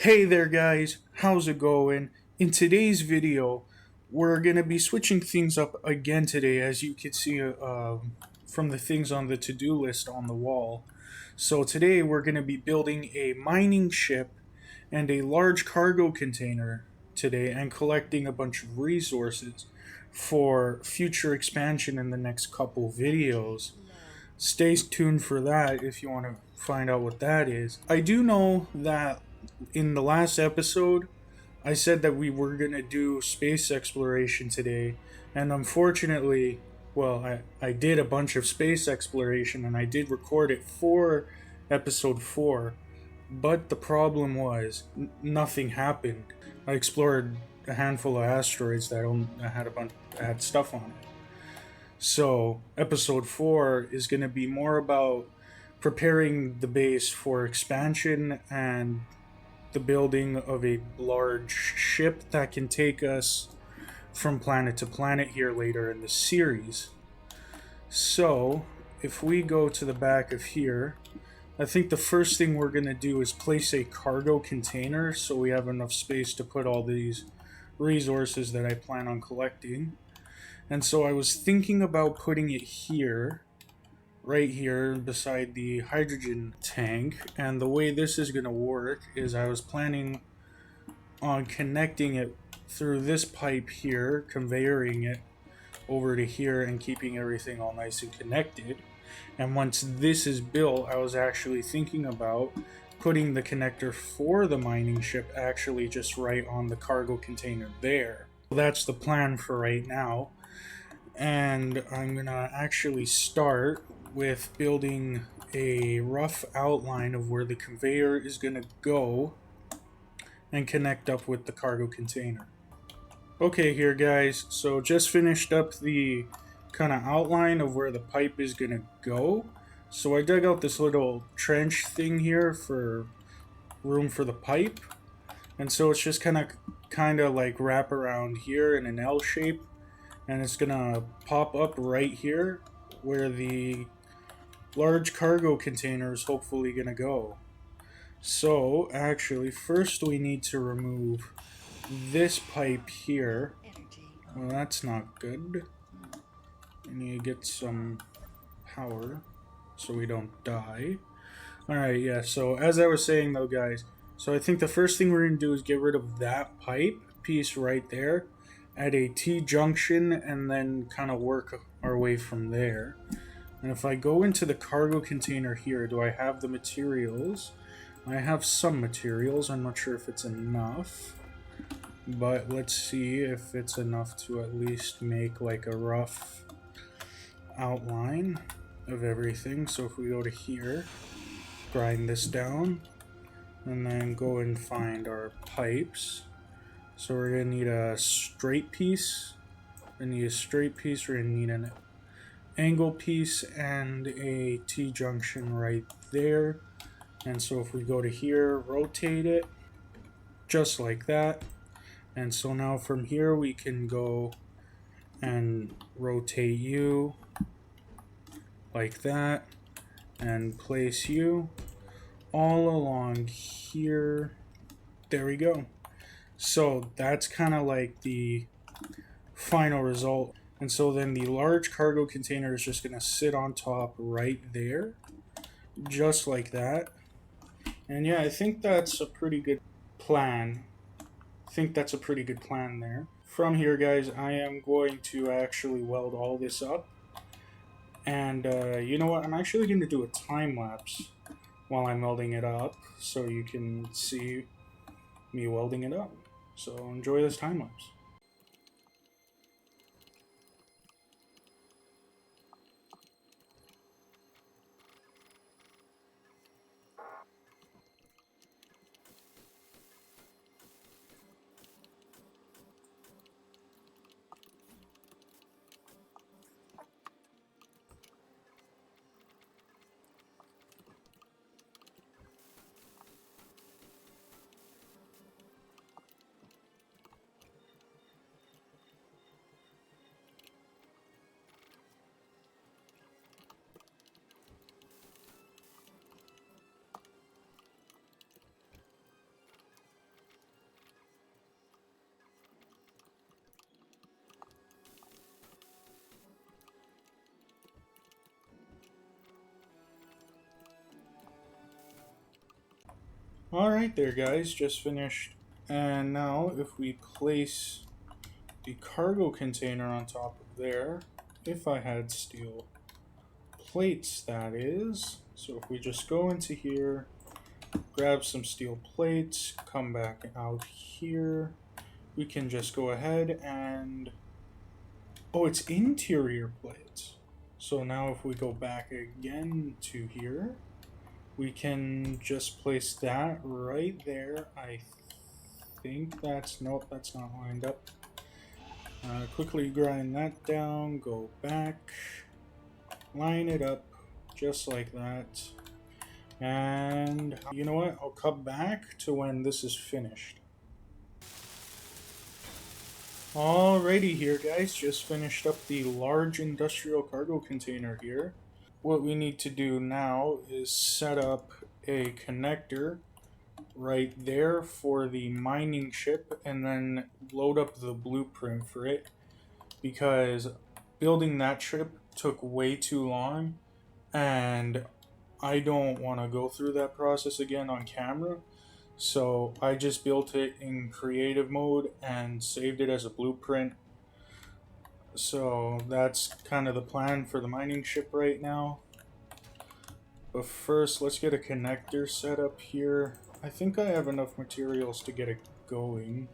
Hey there guys, how's it going? In today's video, we're going to be switching things up again today, as you can see from the things on the to-do list on the wall. So today we're going to be building a mining ship and a large cargo container today and collecting a bunch of resources for future expansion in the next couple videos. Stay tuned for that if you want to find out what that is. I do know that in the last episode, I said that we were going to do space exploration today, and unfortunately, well, I did a bunch of space exploration and I did record it for episode 4, but the problem was nothing happened. I explored a handful of asteroids that had stuff on it. So, episode 4 is going to be more about preparing the base for expansion and the building of a large ship that can take us from planet to planet here later in the series. So, if we go to the back of here, I think the first thing we're going to do is place a cargo container so we have enough space to put all these resources that I plan on collecting. And so I was thinking about putting it here, right here beside the hydrogen tank, and the way this is going to work is I was planning on connecting it through this pipe here, conveying it over to here and keeping everything all nice and connected. And once this is built, I was actually thinking about putting the connector for the mining ship actually just right on the cargo container there. That's the plan for right now. And I'm gonna actually start with building a rough outline of where the conveyor is gonna go and connect up with the cargo container. Okay here guys, so just finished up the kind of outline of where the pipe is gonna go. So I dug out this little trench thing here for room for the pipe, and so it's just kind of like wrap around here in an L shape, and it's gonna pop up right here where the large cargo container is hopefully gonna go. So actually first we need to remove this pipe here. Well, that's not good. We need to get some power so we don't die. Alright, yeah, so as I was saying though guys, so I think the first thing we're gonna do is get rid of that pipe piece right there at a T-junction and then kind of work our way from there. And if I go into the cargo container here, do I have the materials? I have some materials. I'm not sure if it's enough, but let's see if it's enough to at least make like a rough outline of everything. So if we go to here, grind this down, and then go and find our pipes. So we're going to need a straight piece. We're going to need a straight piece. We're going to need an angle piece and a T-junction right there. And so if we go to here, rotate it just like that. And so now from here we can go and rotate you like that and place you all along here. There we go. So that's kind of like the final result. And so then the large cargo container is just going to sit on top right there, just like that. And yeah, I think that's a pretty good plan. There. From here, guys, I am going to actually weld all this up. And you know what? I'm actually going to do a time lapse while I'm welding it up so you can see me welding it up. So enjoy this time lapse. Alright there guys, just finished. And now if we place the cargo container on top of there, if I had steel plates that is, so if we just go into here, grab some steel plates, come back out here, we can just go ahead and, oh, it's interior plates. So now if we go back again to here, we can just place that right there. I think that's, nope, that's not lined up. Quickly grind that down, go back, line it up just like that. And you know what? I'll cut back to when this is finished. Alrighty here guys, just finished up the large industrial cargo container here. What we need to do now is set up a connector right there for the mining ship and then load up the blueprint for it, because building that ship took way too long and I don't want to go through that process again on camera. So I just built it in creative mode and saved it as a blueprint. So that's kind of the plan for the mining ship right now. But first, let's get a connector set up here. I think I have enough materials to get it going.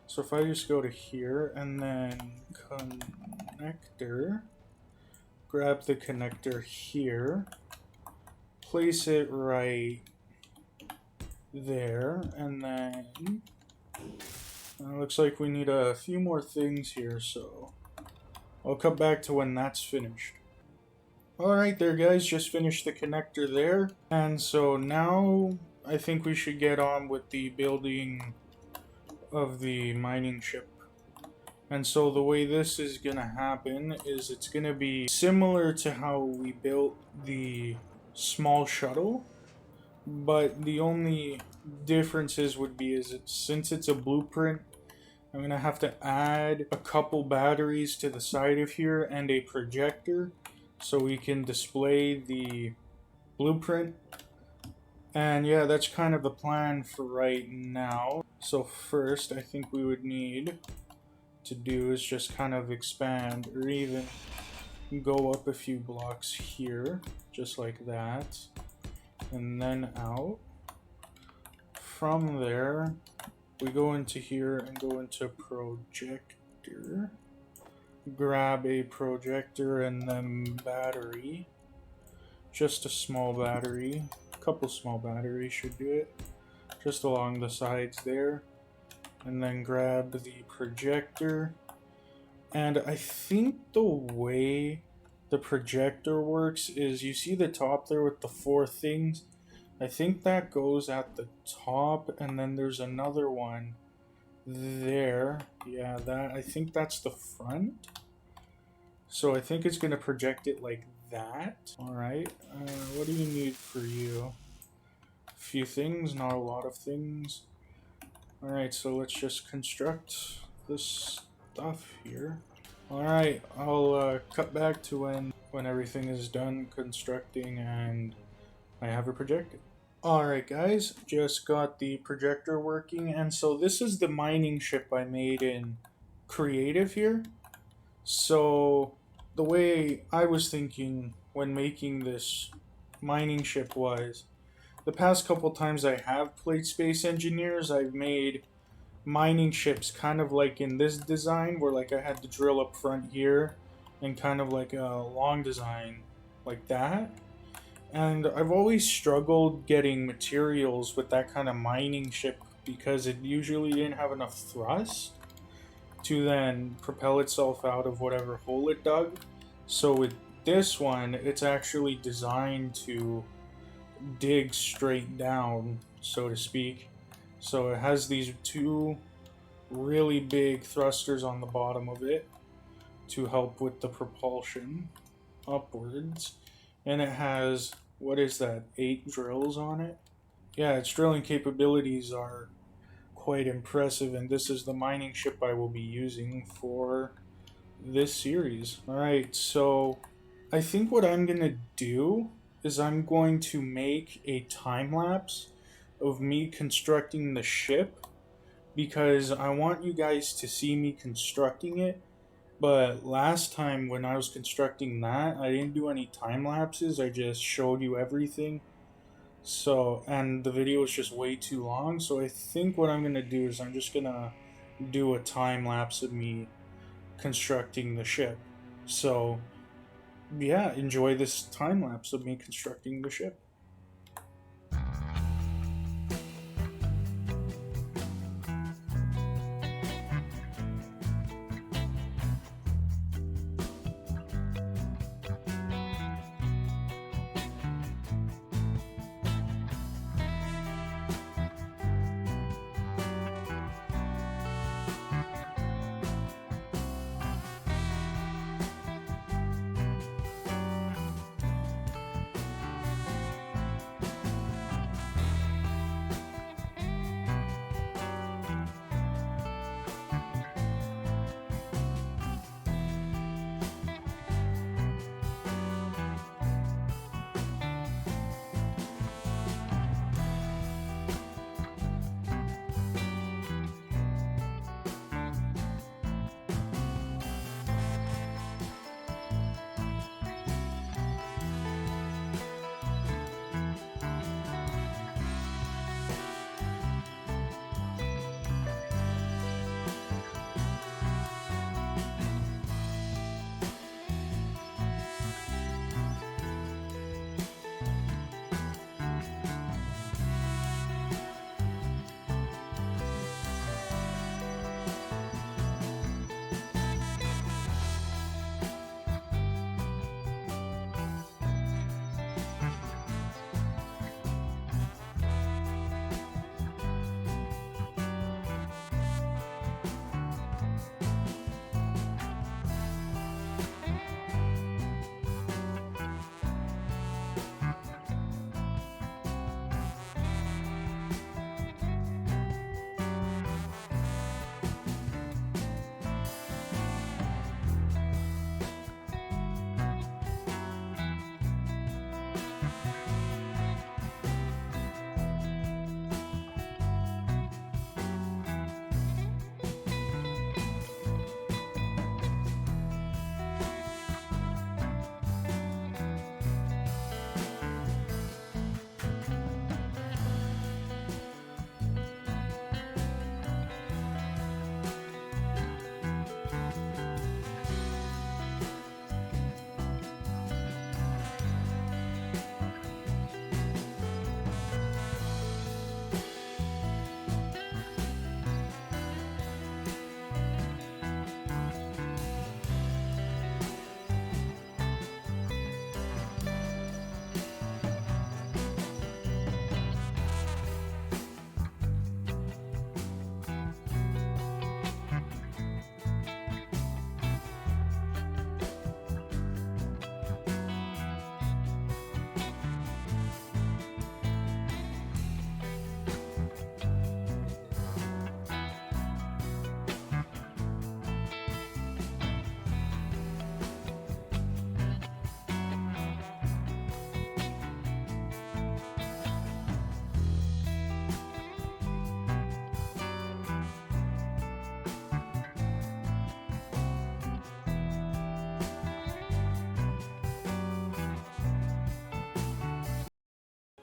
So if I just go to here and then connector, grab the connector here, place it right there, and then looks like we need a few more things here, so I'll cut back to when that's finished. Alright there guys, just finished the connector there, and so now I think we should get on with the building of the mining ship. And so the way this is gonna happen is it's gonna be similar to how we built the small shuttle, but the only differences would be since it's a blueprint, I'm gonna have to add a couple batteries to the side of here and a projector so we can display the blueprint. And yeah, that's kind of the plan for right now. So first, I think we would need to do is just kind of expand or even go up a few blocks here, just like that, and then out. From there, we go into here and go into projector, grab a projector and then battery, just a small battery, a couple small batteries should do it, just along the sides there, and then grab the projector. And I think the way the projector works is, you see the top there with the 4 things? I think that goes at the top, and then there's another one there. Yeah, that, I think that's the front. So I think it's going to project it like that. Alright, what do you need for you? A few things, not a lot of things. Alright, so let's just construct this stuff here. Alright, I'll cut back to when everything is done constructing and I have it projected. Alright guys, just got the projector working, and so this is the mining ship I made in creative here. So the way I was thinking when making this mining ship was, the past couple times I have played Space Engineers, I've made mining ships kind of like in this design, where like I had the drill up front here and kind of like a long design like that. And I've always struggled getting materials with that kind of mining ship because it usually didn't have enough thrust to then propel itself out of whatever hole it dug. So with this one, it's actually designed to dig straight down, so to speak. So it has these 2 really big thrusters on the bottom of it to help with the propulsion upwards. And it has, what is that, 8 drills on it? Yeah, its drilling capabilities are quite impressive, and this is the mining ship I will be using for this series. Alright, so I think what I'm going to do is I'm going to make a time lapse of me constructing the ship, because I want you guys to see me constructing it. But last time when I was constructing that, I didn't do any time lapses. I just showed you everything. So, and the video was just way too long. So I think what I'm gonna do is I'm just gonna do a time lapse of me constructing the ship. So, yeah, enjoy this time lapse of me constructing the ship.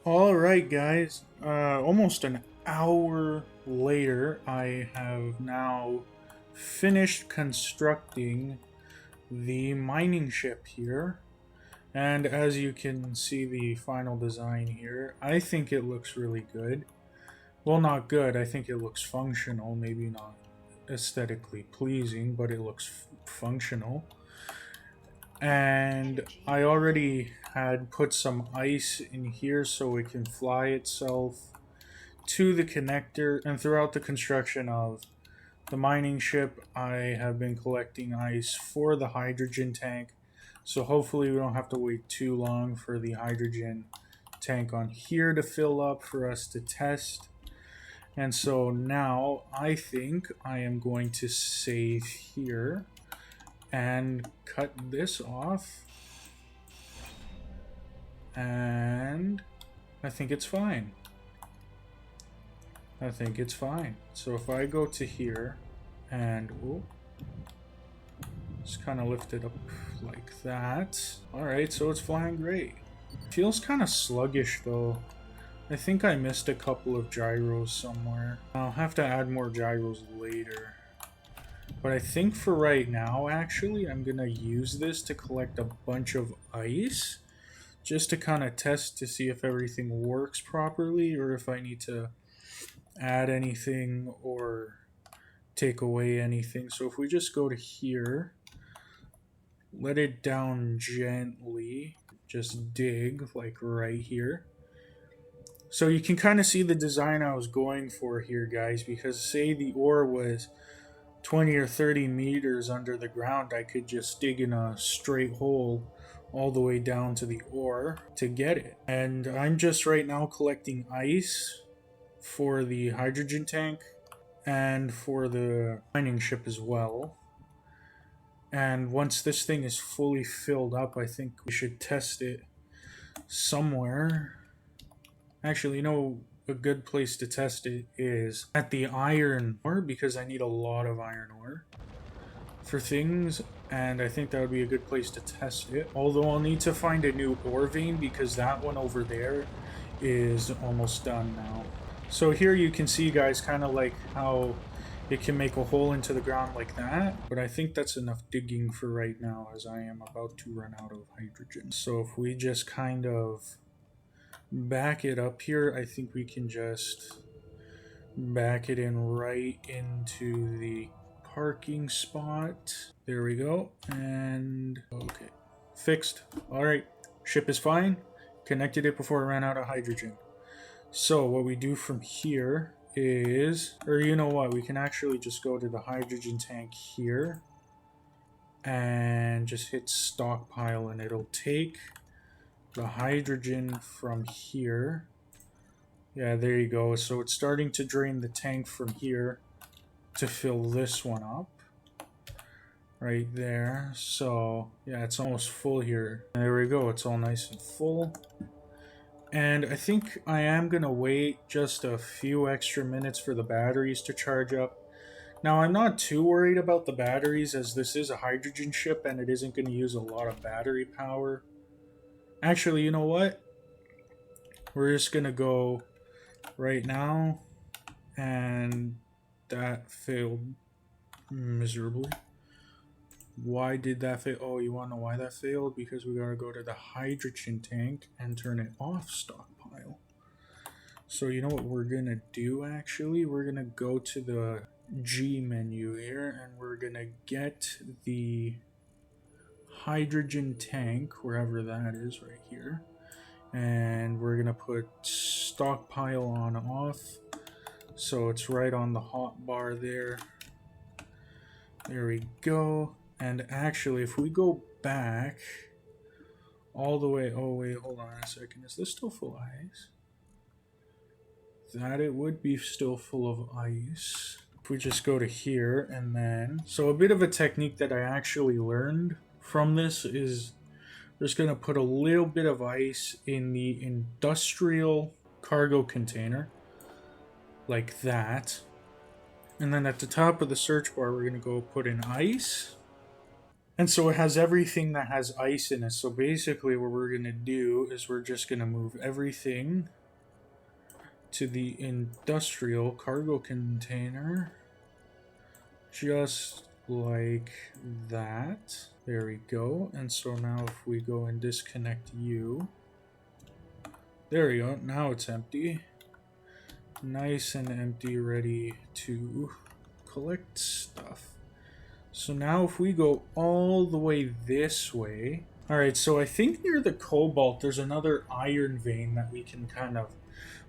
All right, guys. Almost an hour later, I have now finished constructing the mining ship here. And as you can see the final design here, I think it looks really good. Well, not good. I think it looks functional. Maybe not aesthetically pleasing, but it looks functional. And I already had put some ice in here so it can fly itself to the connector. And throughout the construction of the mining ship, I have been collecting ice for the hydrogen tank. So hopefully we don't have to wait too long for the hydrogen tank on here to fill up for us to test. And so now I think I am going to save here and cut this off. And I think it's fine. I think it's fine. So if I go to here and just kind of lift it up like that. Alright, so it's flying great. Feels kind of sluggish though. I think I missed a couple of gyros somewhere. I'll have to add more gyros later. But I think for right now, actually, I'm going to use this to collect a bunch of ice. Just to kind of test to see if everything works properly or if I need to add anything or take away anything. So if we just go to here, let it down gently, just dig like right here. So you can kind of see the design I was going for here, guys, because say the ore was 20 or 30 meters under the ground, I could just dig in a straight hole all the way down to the ore to get it. And I'm just right now collecting ice for the hydrogen tank and for the mining ship as well. And once this thing is fully filled up, I think we should test it somewhere. Actually, you know, a good place to test it is at the iron ore, because I need a lot of iron ore for things, and I think that would be a good place to test it. Although I'll need to find a new ore vein because that one over there is almost done now. So here you can see, guys, kind of like how it can make a hole into the ground like that, but I think that's enough digging for right now as I am about to run out of hydrogen. So if we just kind of back it up here, I think we can just back it in right into the parking spot. There we go. And okay, fixed. All right, ship is fine. Connected it before it ran out of hydrogen. So what we do from here is, or you know what, we can actually just go to the hydrogen tank here and just hit stockpile, and it'll take the hydrogen from here. Yeah, there you go. So it's starting to drain the tank from here to fill this one up right there. So yeah, it's almost full here. And there we go, it's all nice and full. And I think I am gonna wait just a few extra minutes for the batteries to charge up. Now I'm not too worried about the batteries, as this is a hydrogen ship and it isn't going to use a lot of battery power. Actually, you know what? We're just going to go right now, and that failed miserably. Why did that fail? Oh, you want to know why that failed? Because we got to go to the hydrogen tank and turn it off stockpile. So you know what we're going to do, actually? We're going to go to the G menu here, and we're going to get the hydrogen tank, wherever that is, right here. And we're going to put stockpile on off. So it's right on the hot bar there. There we go. And actually, if we go back all the way, oh wait, hold on a second. Is this still full of ice? That it would be still full of ice. If we just go to here and then, so a bit of a technique that I actually learned from this is we're just going to put a little bit of ice in the industrial cargo container like that. And then at the top of the search bar, we're going to go put in ice. And so it has everything that has ice in it. So basically what we're going to do is we're just going to move everything to the industrial cargo container, just like that. There we go. And so now if we go and disconnect you, there we go. Now it's empty. Nice and empty, ready to collect stuff. So now if we go all the way this way, all right, so I think near the cobalt there's another iron vein that we can kind of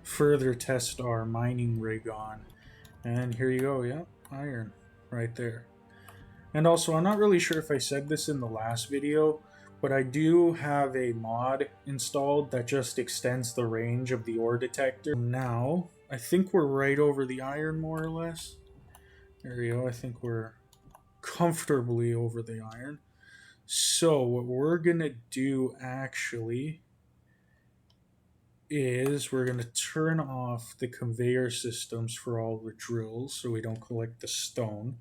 further test our mining rig on. And here you go, yeah, iron right there. And also, I'm not really sure if I said this in the last video, but I do have a mod installed that just extends the range of the ore detector. Now, I think we're right over the iron, more or less. There you go, I think we're comfortably over the iron. So, what we're gonna do, actually, is we're going to turn off the conveyor systems for all the drills so we don't collect the stone.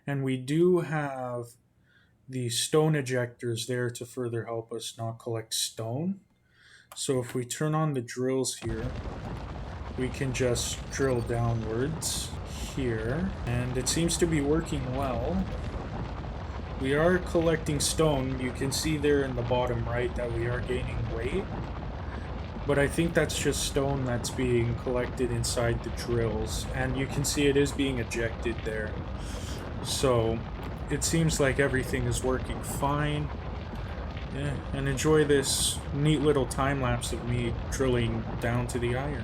And we do have the stone ejectors there to further help us not collect stone. So if we turn on the drills here, we can just drill downwards here, and it seems to be working well. We are collecting stone. You can see there in the bottom right that we are gaining weight, but I think that's just stone that's being collected inside the drills, and you can see it is being ejected there. So it seems like everything is working fine. Yeah, and enjoy this neat little time lapse of me drilling down to the iron.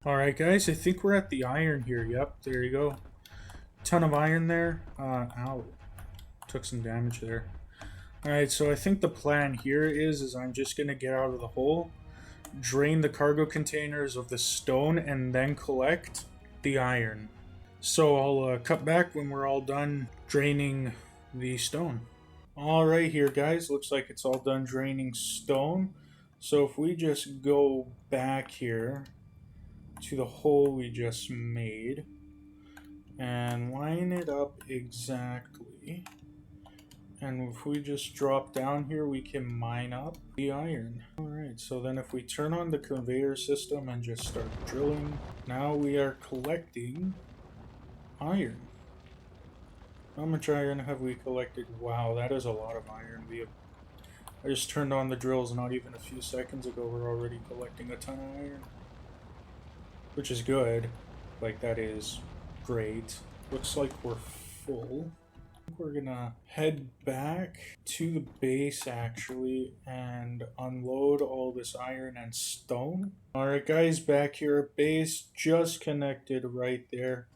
Alright guys, I think we're at the iron here. Yep, there you go. Ton of iron there. Ow. Took some damage there. Alright, so I think the plan here is I'm just going to get out of the hole, drain the cargo containers of the stone, and then collect the iron. So I'll cut back when we're all done draining the stone. Alright here guys, looks like it's all done draining stone. So if we just go back here to the hole we just made and line it up exactly, and if we just drop down here we can mine up the iron. Alright, so then if we turn on the conveyor system and just start drilling, now we are collecting iron. How much iron have we collected? Wow, that is a lot of iron. I just turned on the drills not even a few seconds ago. We're already collecting a ton of iron, which is good. Like, that is great. Looks like we're full. I think we're gonna head back to the base actually and unload all this iron and stone. Alright guys, back here at base, just connected right there.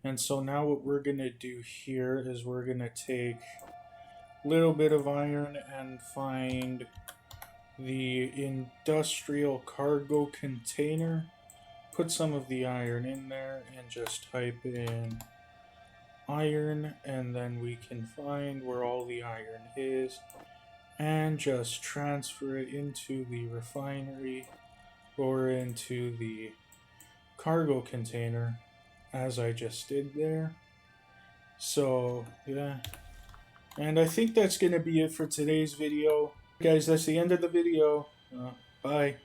And so now what we're gonna do here is we're gonna take a little bit of iron and find the industrial cargo container. Put some of the iron in there and just type in iron, and then we can find where all the iron is and just transfer it into the refinery or into the cargo container as I just did there. So yeah, and I think that's gonna be it for today's video. Guys, that's the end of the video. Bye.